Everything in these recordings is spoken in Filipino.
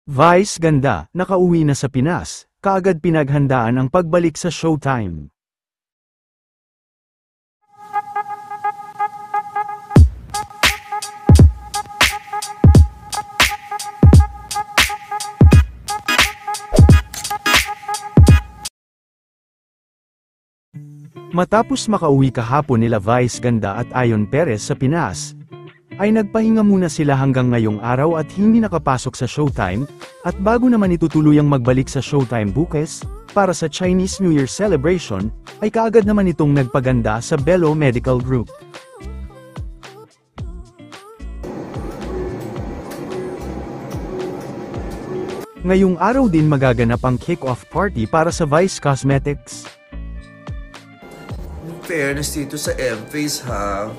Vice ganda, nakauwi na sa Pinas, kaagad pinaghandaan ang pagbalik sa Showtime. Matapos makauwi kahapon nila Vice Ganda at Ayon Perez sa Pinas, ay nagpahinga muna sila hanggang ngayong araw at hindi nakapasok sa Showtime, at bago naman itutuluyang magbalik sa Showtime bukas, para sa Chinese New Year celebration, ay kaagad naman itong nagpaganda sa Bello Medical Group. Ngayong araw din magaganap ang kick-off party para sa Vice Cosmetics. In fairness dito sa M-Face ha,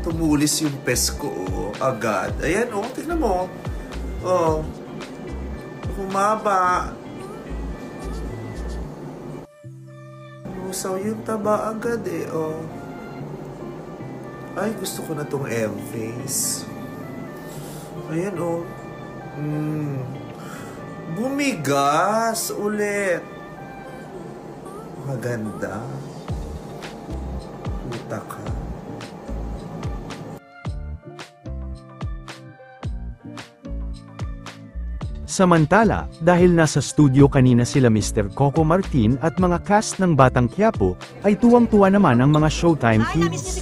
tumulis yung pes ko agad. Ayan tignan mo. Humaba. Lusaw yung taba agad Ay, gusto ko na tong M-Face. Ayan bumigas ulit. Maganda. Puta ka. Samantala, dahil nasa studio kanina sila Mr. Coco Martin at mga cast ng Batang Quiapo, ay tuwang-tuwa naman ang mga Showtime kids.